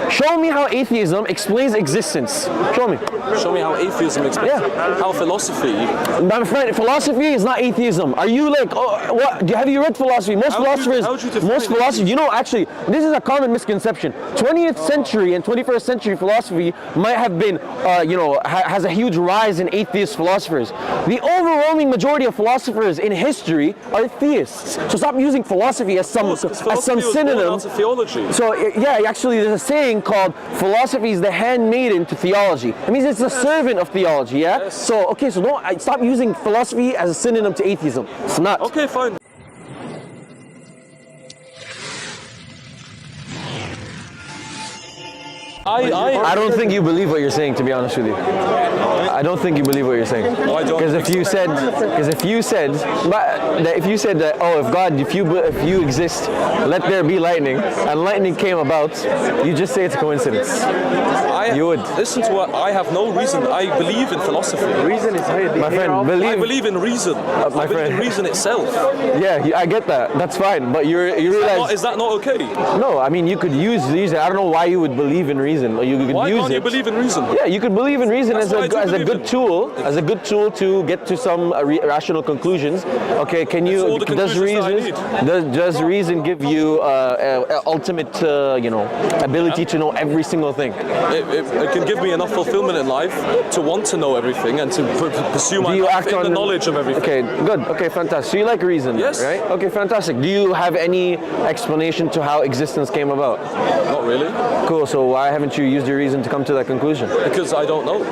Show me how atheism explains existence. Show me. Show me how atheism explains. Yeah. How philosophy. My friend, philosophy is not atheism. Are you like, oh, what? Have you read philosophy? Most philosophers, you know, actually, this is a common misconception. 20th century and 21st century philosophy might have been, has a huge rise in atheist philosophers. The overwhelming majority of philosophers in history are theists. So stop using philosophy as some synonym. Theology. So yeah, actually, there's a saying called "philosophy is the handmaiden to theology." It means it's the servant of theology. Yeah. Yes. So okay, so don't stop using philosophy as a synonym to atheism. It's not. Okay, fine. I don't think you believe what you're saying, to be honest with you. I don't think you believe what you're saying. Because if you said that, oh, if God, if you exist, let there be lightning, and lightning came about, you just say it's a coincidence. You would. Listen to what I have no reason. I believe in philosophy. Reason is very My friend, I believe in reason. I believe in reason itself. Yeah, I get that. That's fine. But you realize. Is that not okay? No, I mean you could use reason. I don't know why you would believe in reason. You could Why use can't you it. believe in reason? Yeah, you could believe in reason as a good in. tool, to get to some rational conclusions. Okay, does reason give you ultimate ability to know every single thing? It can give me enough fulfillment in life to want to know everything and to pursue my life in the knowledge of everything. Okay, good. Okay, fantastic. So you like reason, yes, right? Okay, fantastic. Do you have any explanation to how existence came about? Not really. Cool. So why haven't you used your reason to come to that conclusion? Because I don't know.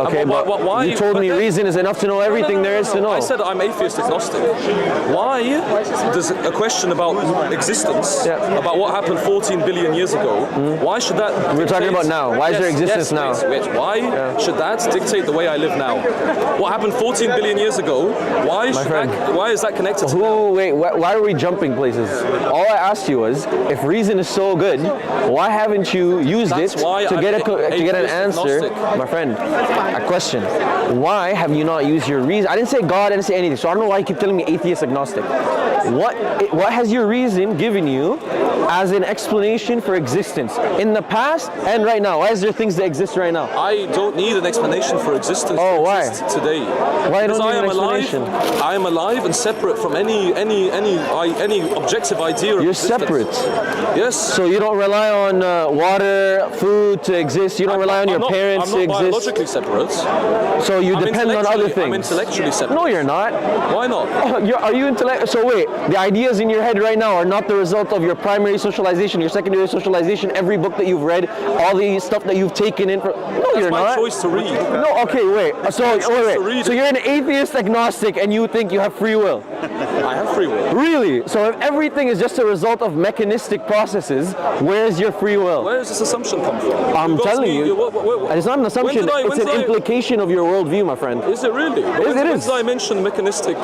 Okay, why you told me reason is enough to know everything there is to know. I said I'm atheist agnostic. Why does a question about existence, about what happened 14 billion years ago, why should that... We're talking about now. Why is there existence now? Why should that dictate the way I live now? What happened 14 billion years ago, why is that connected to now? Wait, why are we jumping places? All I asked you was, if reason is so good, why haven't you used it to get an answer? My friend, a question. Why have you not used your reason? I didn't say God, I didn't say anything, so I don't know why you keep telling me atheist agnostic. What has your reason given you as an explanation for existence in the past and right now? Why is there things that exist right now? I don't need an explanation for existence today. Why don't you need an explanation? I am alive and separate from any objective idea of existence. Separate? Yes. So you don't rely on water, food to exist? You don't rely on your parents to exist? I'm not biologically separate. So you depend on other things? I'm intellectually separate. No, you're not. Why not? Are you intellectual? So wait, the ideas in your head right now are not the result of your primary socialization, your secondary socialization, every book that you've read, all the stuff that you've taken in. You're not. That's my choice to read. No, okay, wait. So you're an atheist agnostic and you think you have free will? I have free will. Really? So if everything is just a result of mechanistic processes, where's your free will? Where does this assumption come from? I'm telling you. It's not an assumption. It's an implication of your worldview, my friend. Is it really? It is. When did I mention mechanistic?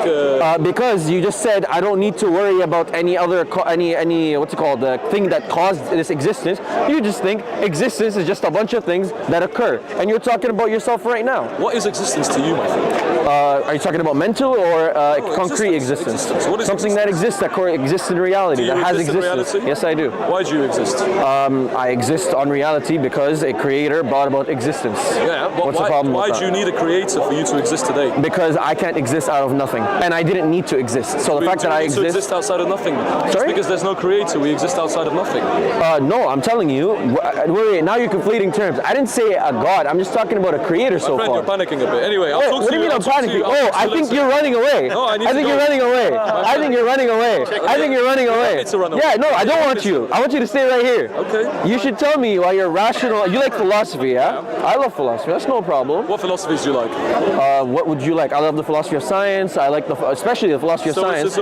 Because you just said I don't need to worry about any other what's it called, the thing that caused this existence. You just think existence is just a bunch of things that occur, and you're talking about yourself right now. What is existence to you, my friend? Are you talking about mental or concrete existence? What is something that exists, that exists in reality, that has existence? Yes, I do. Why do you exist? I exist on reality because a creator brought about existence. Yeah, but what's the problem with that? Why do you need a creator for you to exist today? Because I can't exist out of nothing, and I didn't need to exist. So the fact that I exist outside of nothing. Sorry? Just because there's no creator, we exist outside of nothing. No, I'm telling you. Wait, now you're conflating terms. I didn't say a God. I'm just talking about a creator so far. You're panicking a bit. Anyway, I'll talk to you. What do you mean I'm panicking? Oh, I think you're running away. No, I think you're running away. I think you're running away. I think you're running away. Yeah, no, I don't want you. I want you to stay right here. Okay. You should tell me why you're rational. You like philosophy, yeah? I love philosophy. That's no problem. What philosophies do you like? What would you like? I love the philosophy of science. I like especially the philosophy of science.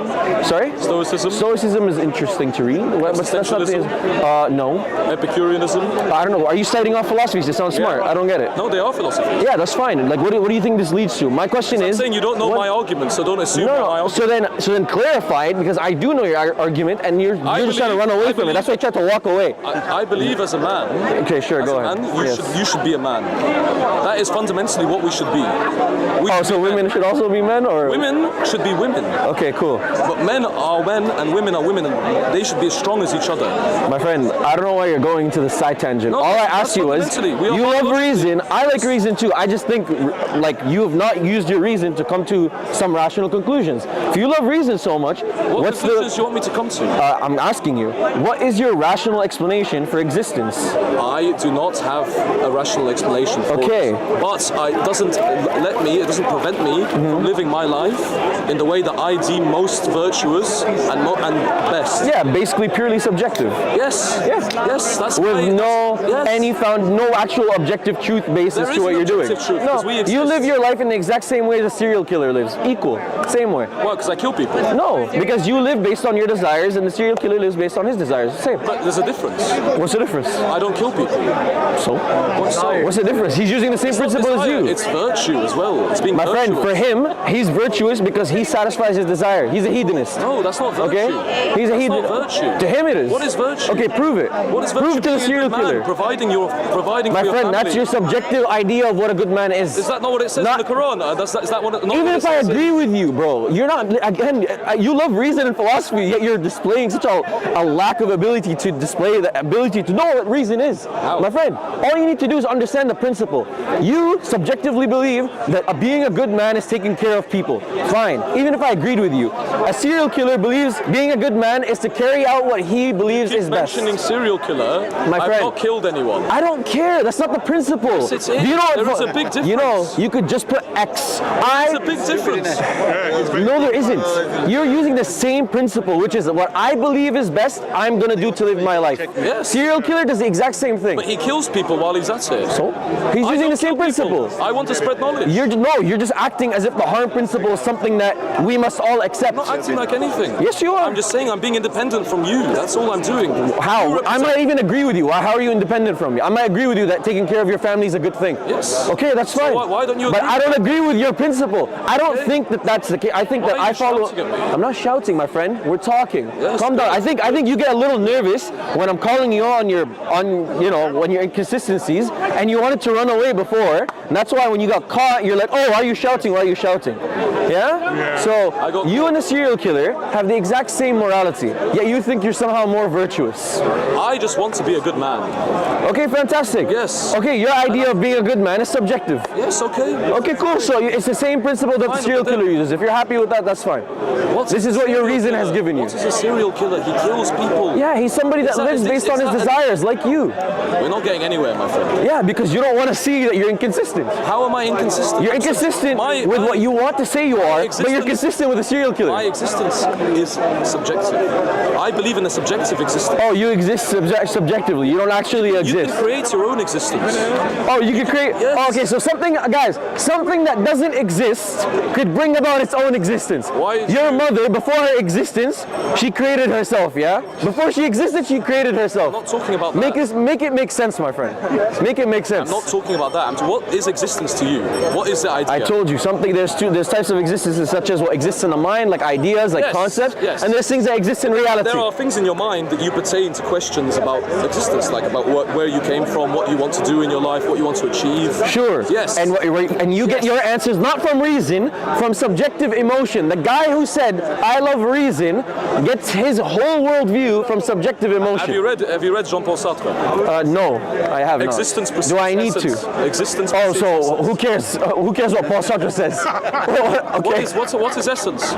Sorry? Stoicism? Stoicism is interesting to read. But that's something. No. Epicureanism? I don't know. Are you citing off philosophies? They sound smart. I don't get it. No, they are philosophies. Yeah, that's fine. Like, what do you think this leads to? My question is. I'm saying you don't know my argument, so don't assume my argument. So then clarify it, because I do know your argument, and you're just trying to run away from it. That's why I tried to walk away. I believe as a man man, Okay, sure, go ahead. You should be a man. That is fundamentally what we should be. So women should also be men, or? Women should be women. Okay, cool. But men are men and women are women, and they should be as strong as each other. My friend, I don't know why you're going to the side tangent. No, all I asked you was, you love reason, I like reason too. I just think like you have not used your reason to come to some rational conclusions. If you love reason so much, what conclusions do you want me to come to? I'm asking you, what is your rational explanation for existence? I do not have a rational explanation for it. But it doesn't prevent me from living my life in the way that I deem most virtuous and best. Yeah, basically purely subjective. Yes. Yes, that's with no actual objective truth basis to what you're doing. No, you live your life in the exact same way as a serial killer lives. Equal. Same way. Well, because I kill people. No, because you live based on your desires and the serial killer lives based on his desires. Same. But there's a difference. What's the difference? I don't kill people. So? What's the difference? He's using the same principle as you. It's virtue as well. It's being virtuous. My friend, for him, he's virtuous because he satisfies his desire. He's a hedonist. No, that's not virtue. Okay? He's a hedonist. Virtue. To him it is. What is virtue? Okay, prove it. What is virtue? Prove to the serial killer. Providing My for your friend, family. that's your subjective idea of what a good man is. Is that not what it says in the Quran? Is that what even if I agree with you, bro, you're not, again, you love reason and philosophy, yet you're displaying such a lack of ability to display the ability to know what reason is. How? My friend, all you need to do is understand the principle. You subjectively believe that being a good man is taking care of people. Fine, even if I agreed with you. A serial killer believes being a good man is to carry out what he believes is best. Mentioning serial killer, my friend, I've not killed anyone. I don't care. That's not the principle. Yes, it's it. There is a big difference. You know, you could just put X. There's a big difference. No, there isn't. You're using the same principle, which is what I believe is best, I'm going to do to live my life. Yes. Serial killer does the exact same thing. But he kills people while he's at it. So? He's using the same principle. I want to spread knowledge. You're just acting as if the harm principle is something that we must all accept. I'm not acting like anything. Yes, you are. I'm just saying I'm being independent from you. That's all I'm doing. How? I might even agree with you. How are you independent from me? I might agree with you that taking care of your family is a good thing. Yes. Okay, that's fine. So why don't you agree? But I don't agree with your principle. I don't think that that's the case. I think that I follow. I'm not shouting, my friend. We're talking. Yes, calm down. I think you get a little nervous when I'm calling you on your inconsistencies, and you wanted to run away before. And that's why when you got caught, you're like, oh, why are you shouting? Why are you shouting? Yeah? So you and the serial killer have the exact same morality, yet you think you're somehow more virtuous. I just want to be a good man. Okay, fantastic. Yes. Okay, your idea of being a good man is subjective. Yes, okay. Okay, cool. So it's the same principle that the serial killer uses. If you're happy with that, that's fine. This is what your reason has given you. What is a serial killer? He kills people. Yeah, he's somebody that lives based on his desires, like you. We're not getting anywhere, my friend. Yeah, because you don't want to see that you're inconsistent. How am I inconsistent? You're inconsistent with what you want to say you are, but you're consistent with a serial killer. My existence is subjective. I believe in a subjective existence. Oh, you exist subjectively. You don't actually exist. You can create your own existence. Oh, you can create... Yes. Oh, okay, so something that doesn't exist could bring about its own existence. Your mother, before her existence, she created herself, yeah? Before she existed, she created herself. I'm not talking about that. Make it make sense, my friend. Make it make sense. I'm not talking about that. What is existence to you? What is the idea? I told you, there's types of existences such as what exists in the mind, like ideas, like concepts, and there's things that exist in reality. There are things in your mind that you pertain to questions about existence, like about where you came from, what you want to do in your life, what you want to achieve. Sure. Yes. And you get your answers not from reason, from subjective emotion. The guy who said, I love reason, gets his whole worldview from subjective emotion. Have you read Jean-Paul Sartre? No, I have not. Existence precedes Do I need essence. to? Existence Oh, so who cares? Who cares what Paul Sartre says? Okay. What is essence?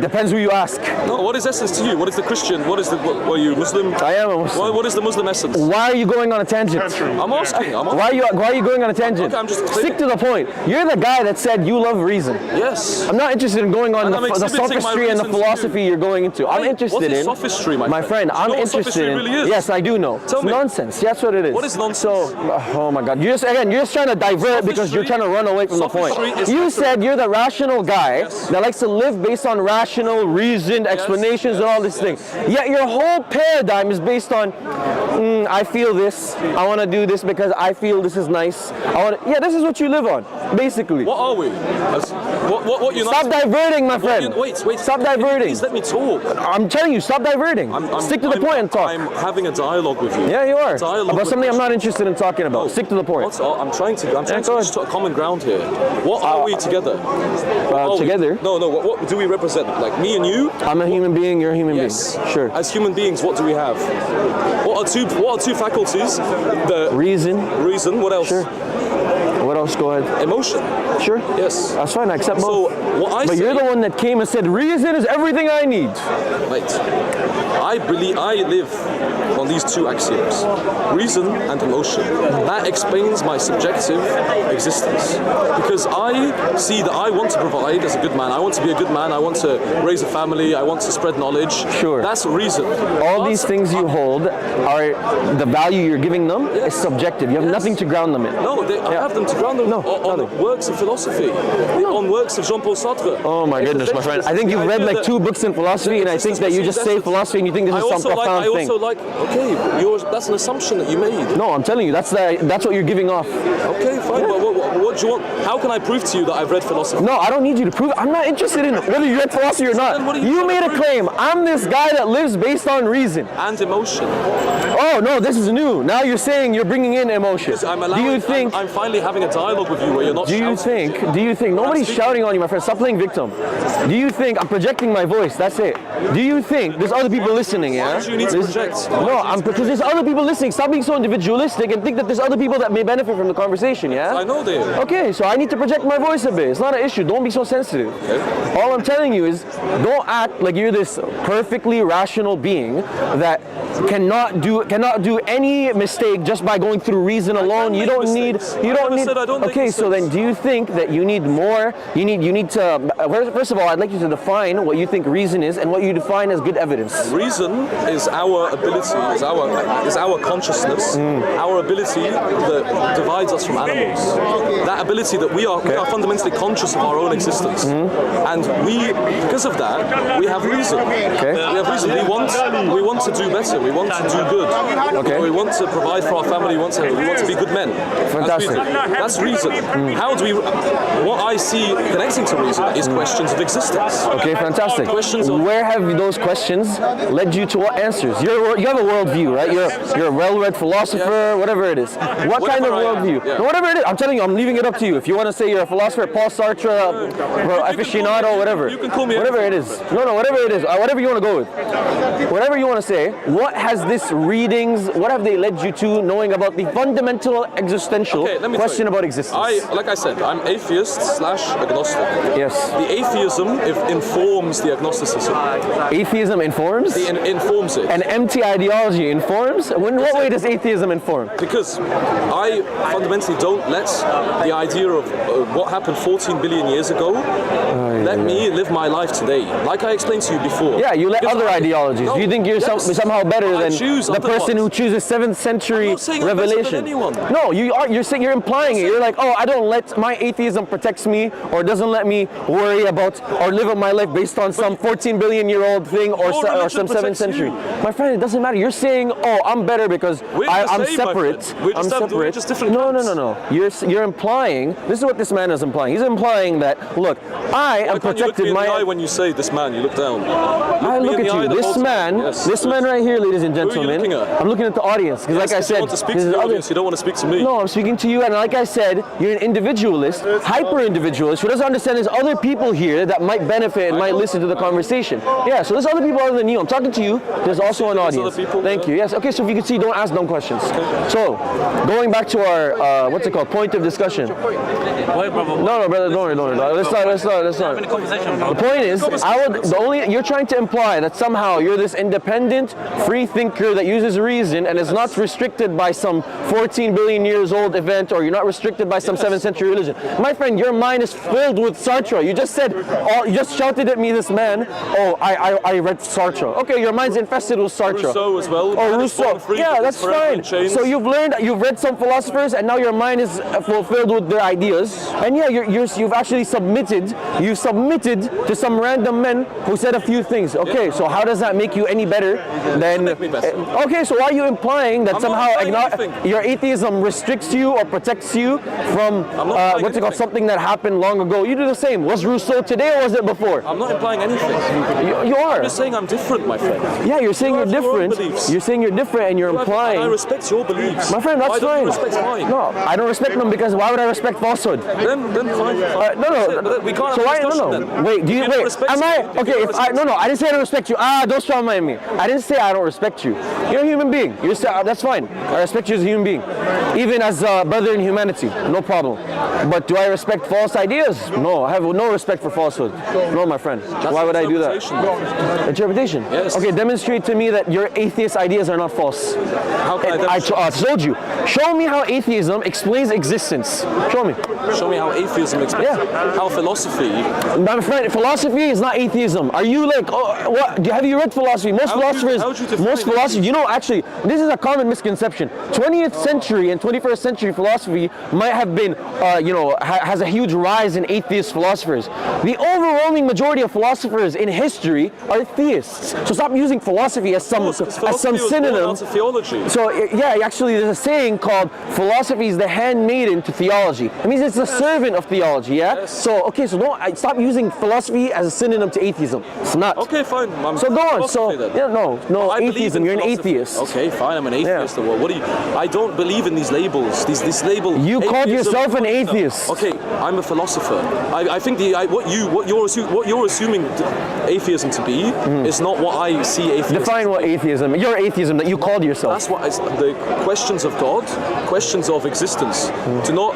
Depends who you ask. No, what is essence to you? What is the Christian? Are you Muslim? I am a Muslim. What is the Muslim essence? Why are you going on a tangent? I'm asking. Why are you going on a tangent? Okay, I'm just Stick to the point. You're the guy that said you love reason. Yes. I'm not interested in going on the sophistry and the philosophy you're going into. I'm interested in sophistry, my friend. I'm interested in. Really is? Yes, I do know. Tell it's me. nonsense. That's what it is. What is nonsense? So, oh my God, you're just trying to divert because you're trying to run away from the point. You said you're the rational guy that likes to live based on rational, reasoned explanations and all this thing. Yet your whole paradigm is based on I feel this. I want to do this because I feel this is nice. Yeah, this is what you live on, basically. What are we? What unites? Stop diverting, my friend. Wait. Stop diverting. Please let me talk. I'm telling you, stop diverting. Stick to the point and talk. I'm having a dialogue with you. Yeah, you are. About something I'm not interested in talking about. Stick to the point. I'm trying to reach to a common ground here. What are we together? Together? No. What do we represent? Like me and you? I'm a human being. You're a human being. Sure. As human beings, what do we have? What are two faculties? The reason. Reason. What else? Sure. What else? Go ahead. Emotion. Sure. Yes. That's fine. I accept both. So what But you're the one that came and said reason is everything I need. Wait. I live on these two axioms: reason and emotion. That explains my subjective existence. Because I see that I want to provide as a good man. I want to be a good man. I want to raise a family. I want to spread knowledge. Sure. That's reason. All these things you hold are the value you're giving them is subjective. You have nothing to ground them in. No, I have them to ground them on works of philosophy, on works of Jean-Paul Sartre. Oh my goodness, my friend. I think you've read like 2 books in philosophy, and I think that you just say philosophy and you think this is some profound thing. That's an assumption that you made. No, I'm telling you, that's what you're giving off. Okay, fine, but what do you want? How can I prove to you that I've read philosophy? No, I don't need you to prove it. I'm not interested in whether you read philosophy or not. You made a claim. I'm this guy that lives based on reason. And emotion. Oh, no, this is new. Now you're saying you're bringing in emotion. Do you think... I'm finally having a dialogue with you where you're not shouting. Do you think... Nobody's shouting on you, my friend. Stop playing victim. Do you think... I'm projecting my voice. That's it. Do you think there's other people listening, yeah? Why do you need to project? No, because there's other people listening. Stop being so individualistic and think that there's other people that may benefit from the conversation, yeah? I know they are. Okay, so I need to project my voice a bit. It's not an issue. Don't be so sensitive. Okay. All I'm telling you is don't act like you're this perfectly rational being that cannot do any mistake just by going through reason alone. You don't need. Okay, so then do you think that you need more? You need to. First of all, I'd like you to define what you think reason is and what you define as good evidence. Reason is our ability, is our consciousness, our ability that divides us from animals. That ability that we are fundamentally conscious of our own existence, and because of that, we have reason. Okay. We have reason. We want to do better. We want to do good. Okay. We want to provide for our family. We want to be good men. Fantastic. That's reason. How do we? What I see connecting to reason is questions of existence. Okay, fantastic. Where have those questions led you to what answers? You have a worldview, right? You're a well-read philosopher, whatever it is. What kind of worldview? No, whatever it is. I'm telling you, I'm leaving it up to you. If you want to say you're a philosopher, Paul Sartre, aficionado, whatever. You can call me whatever it is. No, whatever it is. Whatever you want to go with. Whatever you want to say. What has this readings? What have they led you to knowing about the fundamental existential question about existence? Like I said, I'm atheist/agnostic. Yes. The atheism informs the agnosticism. Atheism informs? Informs it. An empty ideology informs? In what way does atheism inform? Because I fundamentally don't let the idea of what happened 14 billion years ago let me live my life today. Like I explained to you before. Yeah, you let other ideologies. Do you think you're somehow better than the person who chooses 7th century revelation? No, you're implying it. You're like, oh, I don't let my atheism protects me or doesn't let me worry about or live up my life based on some 14 billion year old thing or some 7th century. My friend, it doesn't matter. You're saying, oh, I'm better because I'm separate. I'm separate. No. You're implying, this is what this man is implying. He's implying that, look, I am protected. When you say this man, you look down. I look at you. This man right here, ladies and gentlemen. I'm looking at the audience because, like I said, you want to speak to the audience. You don't want to speak to me. No, I'm speaking to you, and like I said, you're an individualist, hyper-individualist who doesn't understand there's other people here that might benefit and might listen to the conversation. Yeah, so there's other people other than you. I'm talking to you. There's also an audience. Thank you. Yes. Okay. So if you can see, don't ask dumb questions. So, going back to our what's it called? Point of discussion. Wait, brother. No, brother. Don't worry. Let's not. The point is, you're trying to imply that somehow you're this independent, free thinker that uses reason and is not restricted by some 14 billion years old event, or you're not restricted by some 7th century religion. My friend, your mind is filled with Sartre. You just said, you just shouted at me, this man, oh, I read Sartre. Okay, your mind's infested with Sartre. Rousseau as Ismael. Oh, Rousseau. Yeah, that's fine. So you've read some philosophers, and now your mind is fulfilled with their ideas. And yeah, you've actually submitted to some random men who said a few things. Okay, so how does that make you any better than? Make me better. Okay, so why are you implying that I'm somehow not implying your atheism restricts you or protects you from what's it called, something that happened long ago? You do the same. Was Rousseau today or was it before? I'm not implying anything. You are. I'm just saying I'm different, my friend. Yeah, you're saying you're different. You're saying you're different, and you're implying. I respect your beliefs. My friend, that's fine. fine. Respect mine? No, I don't respect them because why would I respect falsehood? Then fine. No. We can't So have why? a discussion then. Wait. Do you wait? Am I okay? If I I didn't say I don't respect you. Don't strawman me. I didn't say I don't respect you. You're a human being. You're that's fine. I respect you as a human being, even as a brother in humanity. No problem. But do I respect false ideas? No, I have no respect for falsehood. No, my friend. Why would I do that? Interpretation. Yes. Okay, demonstrate to me that your atheist ideas are not false. How can I demonstrate? I told you. Show me how atheism explains existence. Show me. Show me how atheism explains. Yeah. How philosophy. My friend, philosophy is not atheism. Are you like, what? Have you read philosophy? Most philosophers, you know, actually, this is a common misconception. 20th century and 21st century philosophy might have been, has a huge rise in atheist philosophers. The overwhelming majority of philosophers in history are theists. So stop using philosophy as some synonym. Theology. So yeah, actually, there's a saying called "philosophy is the handmaiden to theology." It means it's the servant of theology. Yeah. Yes. So don't stop using philosophy as a synonym to atheism. It's not. Okay, fine. So go on. So yeah, no, atheism. You're an atheist. Okay, fine. I'm an atheist. Yeah. What do you? I don't believe in these labels. This label. You called yourself an atheist. Okay, I'm a philosopher. I think what you're assuming atheism to be is not what I see atheism. Define what atheism. Your atheism that you called yourself. That's what the questions of God, questions of existence, do not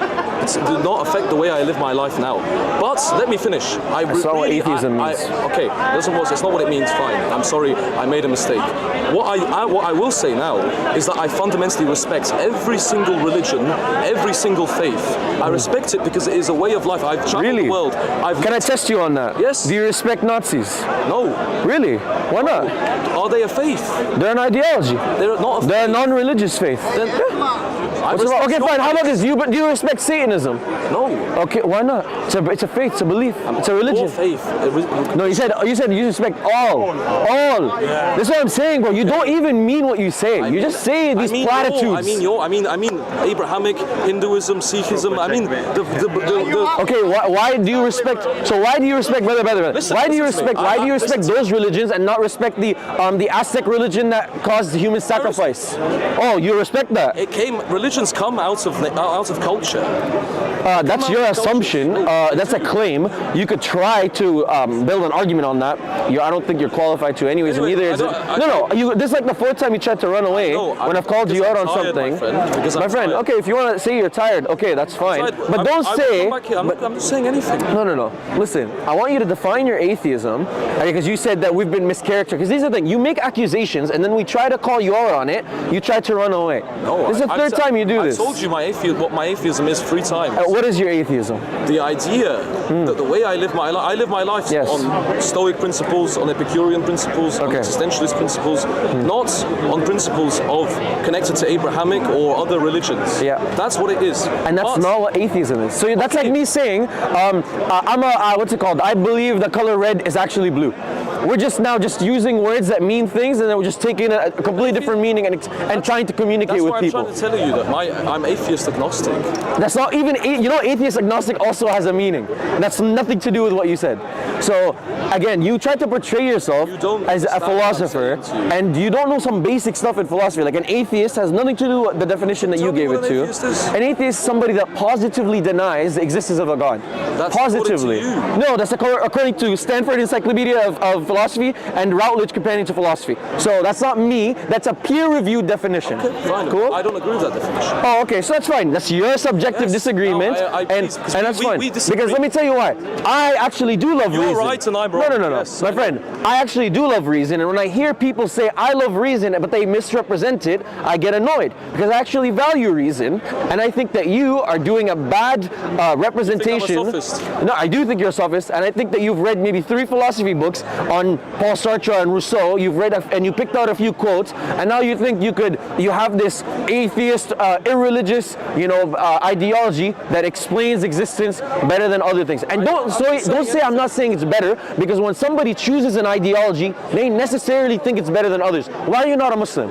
affect the way I live my life now. But let me finish. That's not what atheism means. Okay, it's not what it means. Fine. I'm sorry. I made a mistake. What I will say now is that I fundamentally respect every single religion, every single faith. I respect it because it is a way of life. I've traveled the world. Can I test you on that? Yes. Do you respect Nazis? No. Really? Why not? Are they a faith? They're an ideology. They're not a faith. They're a non-religious faith. Okay, fine. How about this? Do you respect Satanism? No. Okay, why not? It's a faith. It's a belief. It's a religion. Faith. No, you said you respect all. Yeah. That's what I'm saying, bro. You don't even mean what you say. You just say these platitudes. I mean Abrahamic, Hinduism, Sikhism. I mean the Okay, why do you respect? So why do you respect, brother? Why do you respect those religions and not respect the Aztec religion that caused human sacrifice? Oh, you respect that? Religions come out of culture. That's your assumption. That's a claim. You could try to build an argument on that. I don't think you're qualified to, anyways. Anyway, and neither is it. This is like the fourth time you tried to run away when I've called you out on something. My friend. Okay, if you want to say you're tired, okay, that's fine. But don't say. I'm not saying anything. No. Listen, I want you to define your atheism, because you said that we've been mischaracterized. Because this is the thing: you make accusations, and then we try to call you out on it. You try to run away. No, this is the third time you do this. I told you what my atheism is 3 times. What is your atheism? The idea that the way I live my life on Stoic principles, on Epicurean principles, on existentialist principles, not on principles of connected to Abrahamic or other religions. Yeah, that's what it is. And that's not what atheism is. So that's like me saying, what's it called? I believe the color red is actually blue. We're just using words that mean things, and then we're just taking a completely different meaning and trying to communicate with people. That's why I'm trying to tell you that I'm atheist agnostic. That's not even, atheist agnostic also has a meaning. That's nothing to do with what you said. So again, you try to portray yourself as a philosopher, and you don't know some basic stuff in philosophy. Like an atheist has nothing to do with the definition that you gave it to. An atheist is somebody that positively denies the existence of a God. That's positively. No, that's according to Stanford Encyclopedia of Philosophy and Routledge Companion to Philosophy. So that's not me. That's a peer-reviewed definition. Okay, fine. Cool. I don't agree with that definition. definition. Oh, okay, so that's fine. That's your subjective disagreement, and that's fine. Because let me tell you why. I actually do love reason. You're right and I'm wrong. No. Yes, My friend, I actually do love reason, and when I hear people say I love reason, but they misrepresent it, I get annoyed because I actually value reason, and I think that you are doing a bad representation. You think I'm a sophist? No, I do think you're a sophist, and I think that you've read maybe 3 philosophy books on Paul Sartre and Rousseau. You've read and you picked out a few quotes, and now you think you have this atheist, irreligious, ideology that explains existence better than other things. And don't say I'm not saying it's better, because when somebody chooses an ideology, they necessarily think it's better than others. Why are you not a Muslim?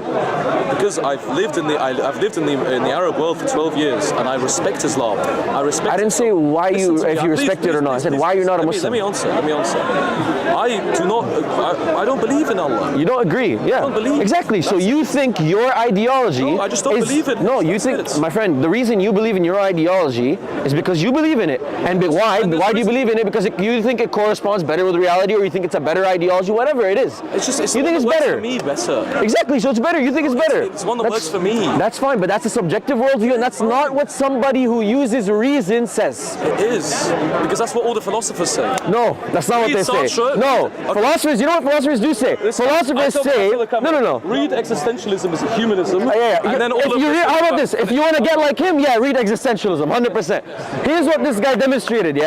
Because I've lived in the Arab world for 12 years, and I respect Islam. I didn't say why if you respect it or not. I said why you're not a Muslim. Let me answer. I don't believe in Allah. You don't agree? Yeah. I don't believe. Exactly. So you think your ideology? No, I just don't believe it. No, you think, my friend, the reason you believe in your ideology is because you believe in it. And why? Why do you believe in it? Because you think it corresponds better with reality, or you think it's a better ideology, whatever it is. You think it's better. For me, better. Exactly. So it's better. You think it's better. It's one that works for me. That's fine, but that's a subjective worldview, and that's not what somebody who uses reason says. It is, because that's what all the philosophers say. No, that's not what they say. No, okay. Philosophers. You know what philosophers do say? Philosophers say. No. Read existentialism as humanism. Yeah. And then how about this? If you want to get like him, read existentialism, 100%. Here's what this guy demonstrated. He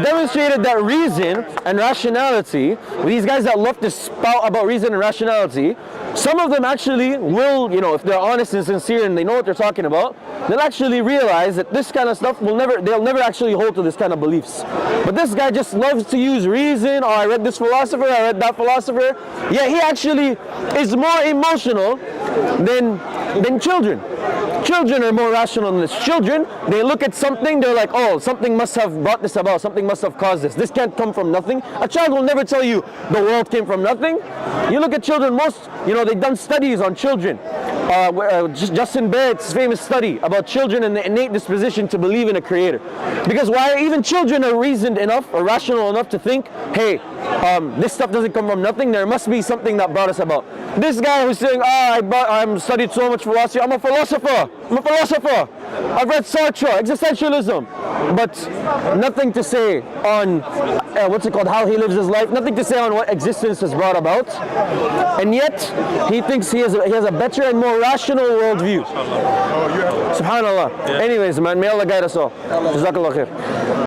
demonstrated that reason and rationality. These guys that love to spout about reason and rationality, some of them actually will, if they're honest and sincere and they know what they're talking about, they'll actually realize that this kind of stuff they'll never actually hold to this kind of beliefs. But this guy just loves to use reason. I read this philosopher, I read that philosopher. Yeah, he actually is more emotional than children. Children are more rational than this. Children, they look at something, they're like, oh, something must have brought this about, something must have caused this. This can't come from nothing. A child will never tell you the world came from nothing. You look at children, they've done studies on children. Justin Barrett's famous study about children and the innate disposition to believe in a creator. Because why even children are reasoned enough or rational enough to think, hey, this stuff doesn't come from nothing, there must be something that brought us about. This guy who's saying, I've studied so much philosophy, I'm a philosopher. I've read Sartre, existentialism, but nothing to say on how he lives his life, nothing to say on what existence has brought about, and yet he thinks he has a better and more rational worldview. Subhanallah. Anyways, man, may Allah guide us all. Jazakallah khair.